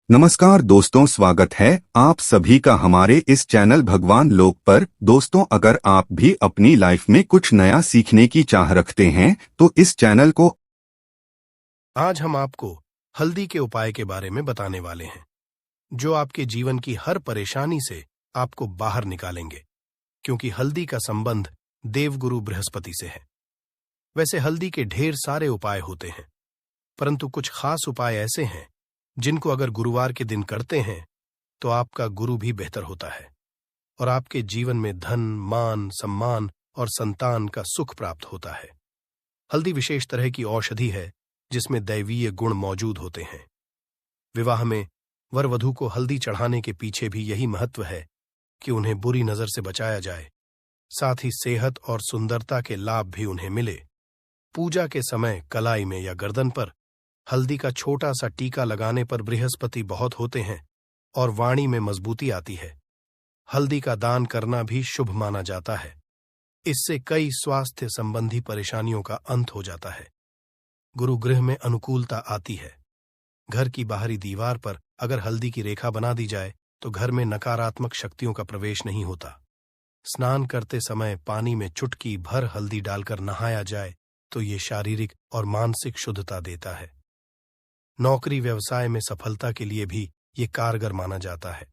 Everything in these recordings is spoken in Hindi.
नमस्कार दोस्तों, स्वागत है आप सभी का हमारे इस चैनल भगवान लोक पर। दोस्तों, अगर आप भी अपनी लाइफ में कुछ नया सीखने की चाह रखते हैं तो इस चैनल को आज हम आपको हल्दी के उपाय के बारे में बताने वाले हैं जो आपके जीवन की हर परेशानी से आपको बाहर निकालेंगे, क्योंकि हल्दी का संबंध देवगुरु बृहस्पति से है। वैसे हल्दी के ढेर सारे उपाय होते हैं, परंतु कुछ खास उपाय ऐसे हैं जिनको अगर गुरुवार के दिन करते हैं तो आपका गुरु भी बेहतर होता है और आपके जीवन में धन, मान, सम्मान और संतान का सुख प्राप्त होता है। हल्दी विशेष तरह की औषधि है जिसमें दैवीय गुण मौजूद होते हैं। विवाह में वर वधू को हल्दी चढ़ाने के पीछे भी यही महत्व है कि उन्हें बुरी नजर से बचाया जाए, साथ ही सेहत और सुंदरता के लाभ भी उन्हें मिले। पूजा के समय कलाई में या गर्दन पर हल्दी का छोटा सा टीका लगाने पर बृहस्पति बहुत होते हैं और वाणी में मजबूती आती है। हल्दी का दान करना भी शुभ माना जाता है। इससे कई स्वास्थ्य संबंधी परेशानियों का अंत हो जाता है। गुरुगृह में अनुकूलता आती है। घर की बाहरी दीवार पर अगर हल्दी की रेखा बना दी जाए तो घर में नकारात्मक शक्तियों का प्रवेश नहीं होता। स्नान करते समय पानी में चुटकी भर हल्दी डालकर नहाया जाए तो ये शारीरिक और मानसिक शुद्धता देता है। नौकरी व्यवसाय में सफलता के लिए भी ये कारगर माना जाता है।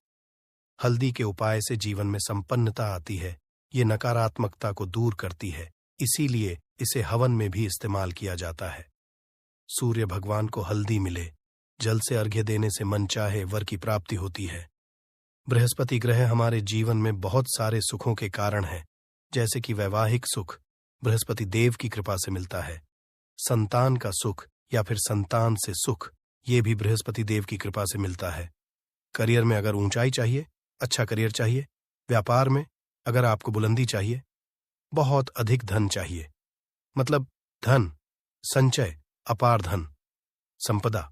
हल्दी के उपाय से जीवन में संपन्नता आती है। ये नकारात्मकता को दूर करती है, इसीलिए इसे हवन में भी इस्तेमाल किया जाता है। सूर्य भगवान को हल्दी मिले, जल से अर्घ्य देने से मनचाहे वर की प्राप्ति होती है। बृहस्पति ग्रह हमारे जीवन में बहुत सारे सुखों के कारण है, जैसे कि वैवाहिक सुख बृहस्पति देव की कृपा से मिलता है। संतान का सुख या फिर संतान से सुख, ये भी बृहस्पति देव की कृपा से मिलता है। करियर में अगर ऊंचाई चाहिए, अच्छा करियर चाहिए, व्यापार में अगर आपको बुलंदी चाहिए, बहुत अधिक धन चाहिए, मतलब धन, संचय, अपार धन, संपदा,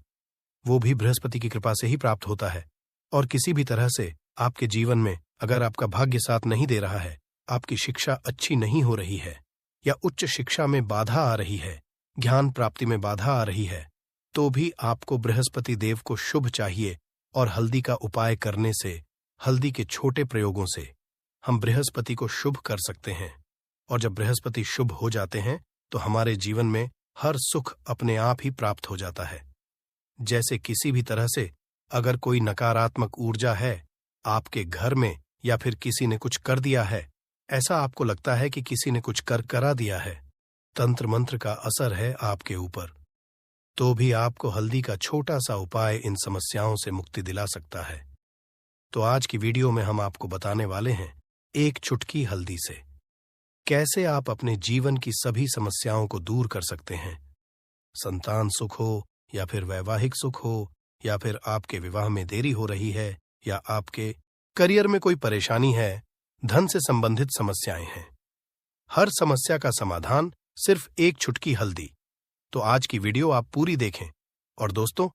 वो भी बृहस्पति की कृपा से ही प्राप्त होता है। और किसी भी तरह से आपके जीवन में अगर आपका भाग्य साथ नहीं दे रहा है, आपकी शिक्षा अच्छी नहीं हो रही है या उच्च शिक्षा में बाधा आ रही है, ज्ञान प्राप्ति में बाधा आ रही है, तो भी आपको बृहस्पति देव को शुभ चाहिए। और हल्दी का उपाय करने से, हल्दी के छोटे प्रयोगों से हम बृहस्पति को शुभ कर सकते हैं। और जब बृहस्पति शुभ हो जाते हैं तो हमारे जीवन में हर सुख अपने आप ही प्राप्त हो जाता है। जैसे किसी भी तरह से अगर कोई नकारात्मक ऊर्जा है आपके घर में या फिर किसी ने कुछ कर दिया है, ऐसा आपको लगता है कि किसी ने कुछ करा दिया है, तंत्र मंत्र का असर है आपके ऊपर, तो भी आपको हल्दी का छोटा सा उपाय इन समस्याओं से मुक्ति दिला सकता है। तो आज की वीडियो में हम आपको बताने वाले हैं एक चुटकी हल्दी से कैसे आप अपने जीवन की सभी समस्याओं को दूर कर सकते हैं। संतान सुख हो या फिर वैवाहिक सुख हो या फिर आपके विवाह में देरी हो रही है या आपके करियर में कोई परेशानी है, धन से संबंधित समस्याएं हैं, हर समस्या का समाधान सिर्फ एक चुटकी हल्दी। तो आज की वीडियो आप पूरी देखें। और दोस्तों,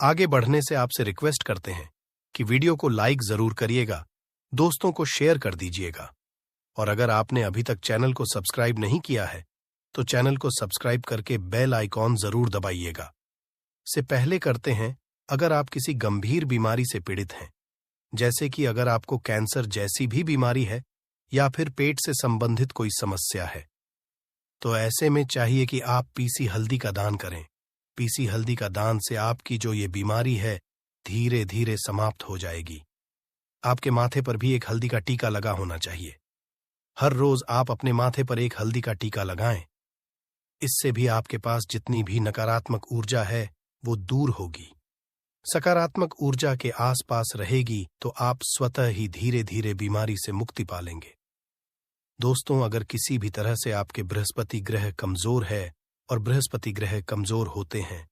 आगे बढ़ने से आपसे रिक्वेस्ट करते हैं कि वीडियो को लाइक जरूर करिएगा, दोस्तों को शेयर कर दीजिएगा। और अगर आपने अभी तक चैनल को सब्सक्राइब नहीं किया है तो चैनल को सब्सक्राइब करके बेल आइकॉन जरूर दबाइएगा। से पहले करते हैं, अगर आप किसी गंभीर बीमारी से पीड़ित हैं, जैसे कि अगर आपको कैंसर जैसी भी बीमारी है या फिर पेट से संबंधित कोई समस्या है, तो ऐसे में चाहिए कि आप पीसी हल्दी का दान करें। पीसी हल्दी का दान से आपकी जो ये बीमारी है धीरे धीरे समाप्त हो जाएगी। आपके माथे पर भी एक हल्दी का टीका लगा होना चाहिए। हर रोज आप अपने माथे पर एक हल्दी का टीका लगाएं। इससे भी आपके पास जितनी भी नकारात्मक ऊर्जा है वो दूर होगी। सकारात्मक ऊर्जा के आसपास रहेगी तो आप स्वतः ही धीरे धीरे बीमारी से मुक्ति पालेंगे। दोस्तों, अगर किसी भी तरह से आपके बृहस्पति ग्रह कमजोर है और बृहस्पति ग्रह कमजोर होते हैं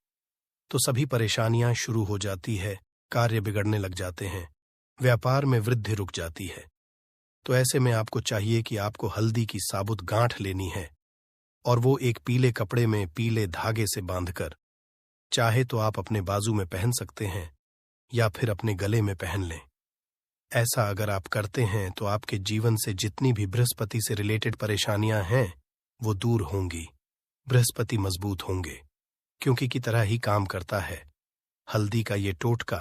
तो सभी परेशानियां शुरू हो जाती है, कार्य बिगड़ने लग जाते हैं, व्यापार में वृद्धि रुक जाती है। तो ऐसे में आपको चाहिए कि आपको हल्दी की साबुत गांठ लेनी है और वो एक पीले कपड़े में पीले धागे से बांधकर, चाहे तो आप अपने बाजू में पहन सकते हैं या फिर अपने गले में पहन लें। ऐसा अगर आप करते हैं तो आपके जीवन से जितनी भी बृहस्पति से रिलेटेड परेशानियां हैं वो दूर होंगी। बृहस्पति मजबूत होंगे, क्योंकि की तरह ही काम करता है। हल्दी का ये टोटका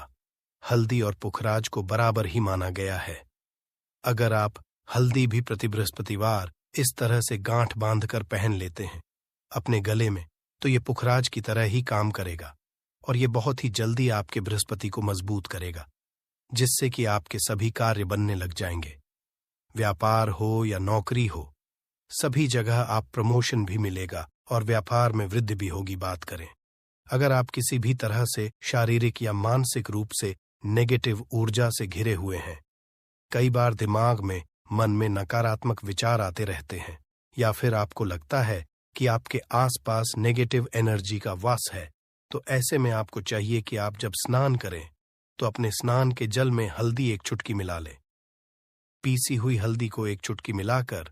हल्दी और पुखराज को बराबर ही माना गया है। अगर आप हल्दी भी प्रति बृहस्पतिवार इस तरह से गांठ बांधकर पहन लेते हैं अपने गले में, तो ये पुखराज की तरह ही काम करेगा और ये बहुत ही जल्दी आपके बृहस्पति को मजबूत करेगा, जिससे कि आपके सभी कार्य बनने लग जाएंगे। व्यापार हो या नौकरी हो, सभी जगह आप प्रमोशन भी मिलेगा और व्यापार में वृद्धि भी होगी। बात करें, अगर आप किसी भी तरह से शारीरिक या मानसिक रूप से नेगेटिव ऊर्जा से घिरे हुए हैं, कई बार दिमाग में, मन में नकारात्मक विचार आते रहते हैं, या फिर आपको लगता है कि आपके आसपास नेगेटिव एनर्जी का वास है, तो ऐसे में आपको चाहिए कि आप जब स्नान करें तो अपने स्नान के जल में हल्दी एक चुटकी मिला लें। पीसी हुई हल्दी को एक चुटकी मिलाकर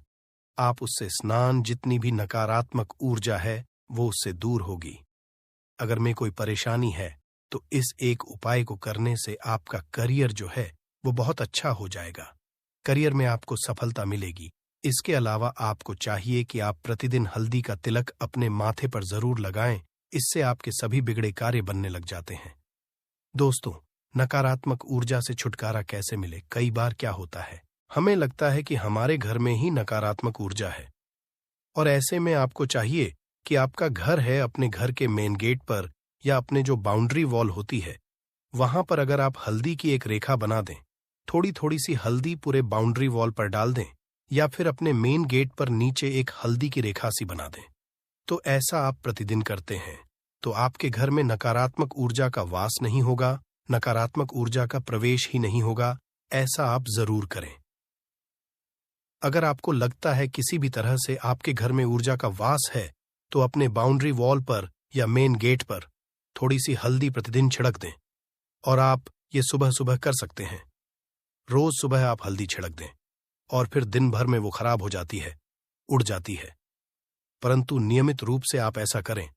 आप उससे स्नान, जितनी भी नकारात्मक ऊर्जा है वो उससे दूर होगी। अगर में कोई परेशानी है तो इस एक उपाय को करने से आपका करियर जो है वो बहुत अच्छा हो जाएगा। करियर में आपको सफलता मिलेगी। इसके अलावा आपको चाहिए कि आप प्रतिदिन हल्दी का तिलक अपने माथे पर जरूर लगाएं, इससे आपके सभी बिगड़े कार्य बनने लग जाते हैं। दोस्तों, नकारात्मक ऊर्जा से छुटकारा कैसे मिले? कई बार क्या होता है, हमें लगता है कि हमारे घर में ही नकारात्मक ऊर्जा है, और ऐसे में आपको चाहिए कि आपका घर है, अपने घर के मेन गेट पर या अपने जो बाउंड्री वॉल होती है वहां पर अगर आप हल्दी की एक रेखा बना दें, थोड़ी थोड़ी सी हल्दी पूरे बाउंड्री वॉल पर डाल दें, या फिर अपने मेन गेट पर नीचे एक हल्दी की रेखा सी बना दें, तो ऐसा आप प्रतिदिन करते हैं तो आपके घर में नकारात्मक ऊर्जा का वास नहीं होगा, नकारात्मक ऊर्जा का प्रवेश ही नहीं होगा। ऐसा आप जरूर करें। अगर आपको लगता है किसी भी तरह से आपके घर में ऊर्जा का वास है, तो अपने बाउंड्री वॉल पर या मेन गेट पर थोड़ी सी हल्दी प्रतिदिन छिड़क दें, और आप ये सुबह सुबह कर सकते हैं। रोज सुबह आप हल्दी छिड़क दें और फिर दिन भर में वो खराब हो जाती है, उड़ जाती है, परंतु नियमित रूप से आप ऐसा करें,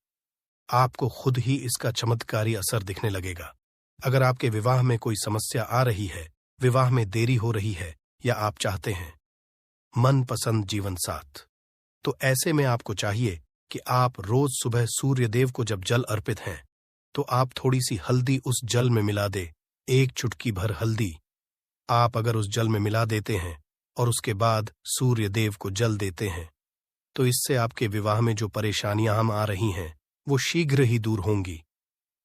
आपको खुद ही इसका चमत्कारी असर दिखने लगेगा। अगर आपके विवाह में कोई समस्या आ रही है, विवाह में देरी हो रही है, या आप चाहते हैं मनपसंद जीवन साथ, तो ऐसे में आपको चाहिए कि आप रोज सुबह सूर्य देव को जब जल अर्पित हैं तो आप थोड़ी सी हल्दी उस जल में मिला दे। एक चुटकी भर हल्दी आप अगर उस जल में मिला देते हैं और उसके बाद सूर्य देव को जल देते हैं, तो इससे आपके विवाह में जो परेशानियां हम आ रही हैं वो शीघ्र ही दूर होंगी।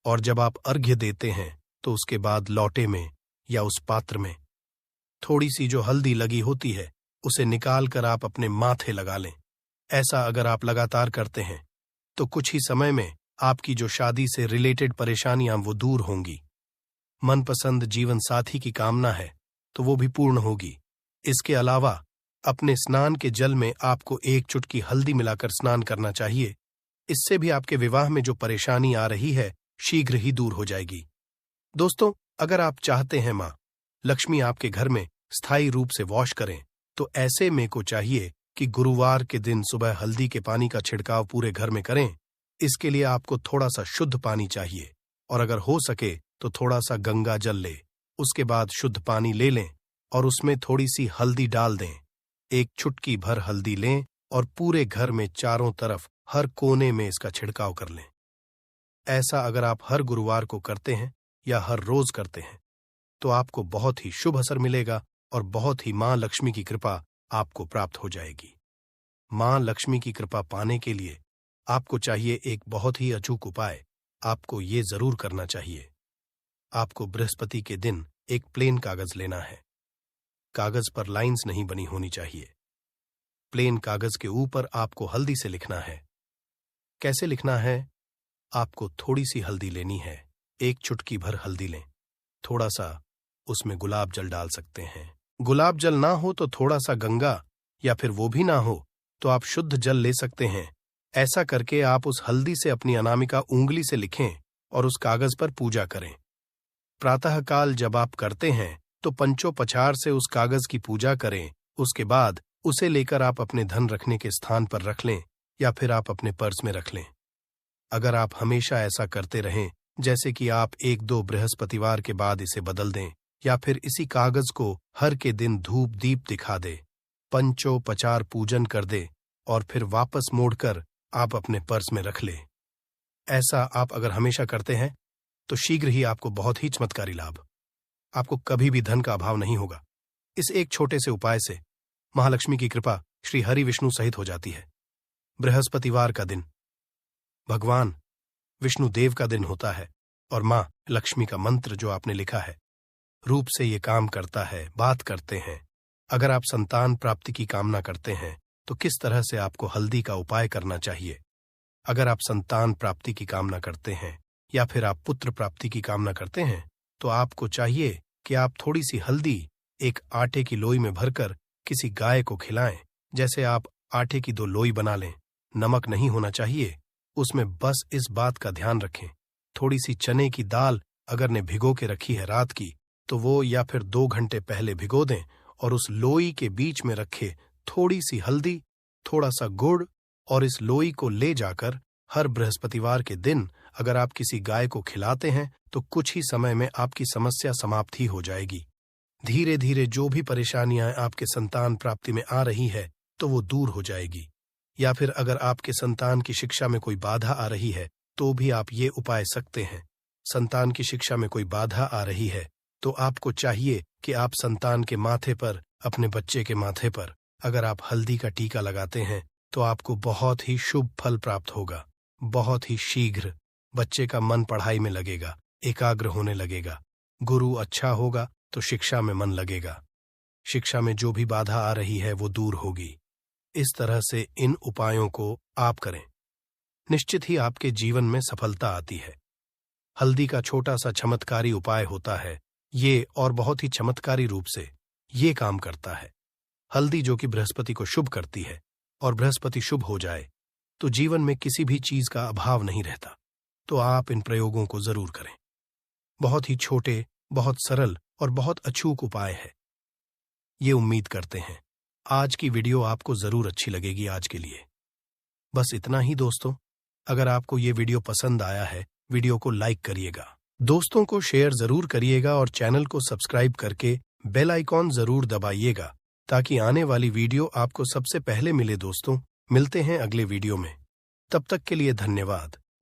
और जब आप अर्घ्य देते हैं तो उसके बाद लौटे में या उस पात्र में थोड़ी सी जो हल्दी लगी होती है उसे निकाल कर आप अपने माथे लगा लें। ऐसा अगर आप लगातार करते हैं तो कुछ ही समय में आपकी जो शादी से रिलेटेड परेशानियां वो दूर होंगी। मनपसंद जीवन साथी की कामना है तो वो भी पूर्ण होगी। इसके अलावा अपने स्नान के जल में आपको एक चुटकी हल्दी मिलाकर स्नान करना चाहिए। इससे भी आपके विवाह में जो परेशानी आ रही है शीघ्र ही दूर हो जाएगी। दोस्तों, अगर आप चाहते हैं मां लक्ष्मी आपके घर में स्थायी रूप से वाश करें, तो ऐसे में को चाहिए कि गुरुवार के दिन सुबह हल्दी के पानी का छिड़काव पूरे घर में करें। इसके लिए आपको थोड़ा सा शुद्ध पानी चाहिए, और अगर हो सके तो थोड़ा सा गंगा जल ले। उसके बाद शुद्ध पानी ले लें और उसमें थोड़ी सी हल्दी डाल दें। एक चुटकी भर हल्दी लें और पूरे घर में चारों तरफ हर कोने में इसका छिड़काव कर लें। ऐसा अगर आप हर गुरुवार को करते हैं या हर रोज करते हैं तो आपको बहुत ही शुभ असर मिलेगा और बहुत ही मां लक्ष्मी की कृपा आपको प्राप्त हो जाएगी। मां लक्ष्मी की कृपा पाने के लिए आपको चाहिए एक बहुत ही अचूक उपाय। आपको ये जरूर करना चाहिए। आपको बृहस्पति के दिन एक प्लेन कागज लेना है। कागज पर लाइंस नहीं बनी होनी चाहिए। प्लेन कागज के ऊपर आपको हल्दी से लिखना है। कैसे लिखना है? आपको थोड़ी सी हल्दी लेनी है, एक चुटकी भर हल्दी लें, थोड़ा सा उसमें गुलाब जल डाल सकते हैं। गुलाब जल ना हो तो थोड़ा सा गंगा, या फिर वो भी ना हो तो आप शुद्ध जल ले सकते हैं। ऐसा करके आप उस हल्दी से अपनी अनामिका उंगली से लिखें और उस कागज पर पूजा करें। प्रातःकाल जब आप करते हैं तो पंचोपचार से उस कागज की पूजा करें। उसके बाद उसे लेकर आप अपने धन रखने के स्थान पर रख लें या फिर आप अपने पर्स में रख लें। अगर आप हमेशा ऐसा करते रहें, जैसे कि आप 1-2 बृहस्पतिवार के बाद इसे बदल दें या फिर इसी कागज को हर के दिन धूप दीप दिखा दे, पंचोपचार पूजन कर दे और फिर वापस मोड़कर आप अपने पर्स में रख लें। ऐसा आप अगर हमेशा करते हैं तो शीघ्र ही आपको बहुत ही चमत्कारी लाभ आपको कभी भी धन का अभाव नहीं होगा। इस एक छोटे से उपाय से महालक्ष्मी की कृपा श्री हरि विष्णु सहित हो जाती है। बृहस्पतिवार का दिन भगवान विष्णु देव का दिन होता है और मां लक्ष्मी का मंत्र जो आपने लिखा है रूप से ये काम करता है, बात करते हैं। अगर आप संतान प्राप्ति की कामना करते हैं तो किस तरह से आपको हल्दी का उपाय करना चाहिए। अगर आप संतान प्राप्ति की कामना करते हैं या फिर आप पुत्र प्राप्ति की कामना करते हैं तो आपको चाहिए कि आप थोड़ी सी हल्दी एक आटे की लोई में भरकर किसी गाय को खिलाएं। जैसे आप आटे की 2 लोई बना लें, नमक नहीं होना चाहिए, उसमें बस इस बात का ध्यान रखें, थोड़ी सी चने की दाल अगर ने भिगो के रखी है रात की तो वो या फिर 2 घंटे पहले भिगो दें और उस लोई के बीच में रखे थोड़ी सी हल्दी, थोड़ा सा गुड़ और इस लोई को ले जाकर हर बृहस्पतिवार के दिन अगर आप किसी गाय को खिलाते हैं तो कुछ ही समय में आपकी समस्या समाप्त ही हो जाएगी। धीरे धीरे जो भी परेशानियां आपके संतान प्राप्ति में आ रही है तो वो दूर हो जाएगी। या फिर अगर आपके संतान की शिक्षा में कोई बाधा आ रही है तो भी आप ये उपाय सकते हैं। संतान की शिक्षा में कोई बाधा आ रही है तो आपको चाहिए कि आप संतान के माथे पर, अपने बच्चे के माथे पर अगर आप हल्दी का टीका लगाते हैं तो आपको बहुत ही शुभ फल प्राप्त होगा। बहुत ही शीघ्र बच्चे का मन पढ़ाई में लगेगा, एकाग्र होने लगेगा। गुरु अच्छा होगा तो शिक्षा में मन लगेगा। शिक्षा में जो भी बाधा आ रही है वो दूर होगी। इस तरह से इन उपायों को आप करें, निश्चित ही आपके जीवन में सफलता आती है। हल्दी का छोटा सा चमत्कारी उपाय होता है ये और बहुत ही चमत्कारी रूप से ये काम करता है। हल्दी जो कि बृहस्पति को शुभ करती है और बृहस्पति शुभ हो जाए तो जीवन में किसी भी चीज का अभाव नहीं रहता। तो आप इन प्रयोगों को जरूर करें। बहुत ही छोटे, बहुत सरल और बहुत अचूक उपाय है। ये उम्मीद करते हैं आज की वीडियो आपको जरूर अच्छी लगेगी। आज के लिए बस इतना ही दोस्तों। अगर आपको ये वीडियो पसंद आया है, वीडियो को लाइक करिएगा, दोस्तों को शेयर जरूर करिएगा और चैनल को सब्सक्राइब करके बेल आइकॉन जरूर दबाइएगा ताकि आने वाली वीडियो आपको सबसे पहले मिले। दोस्तों मिलते हैं अगले वीडियो में, तब तक के लिए धन्यवाद।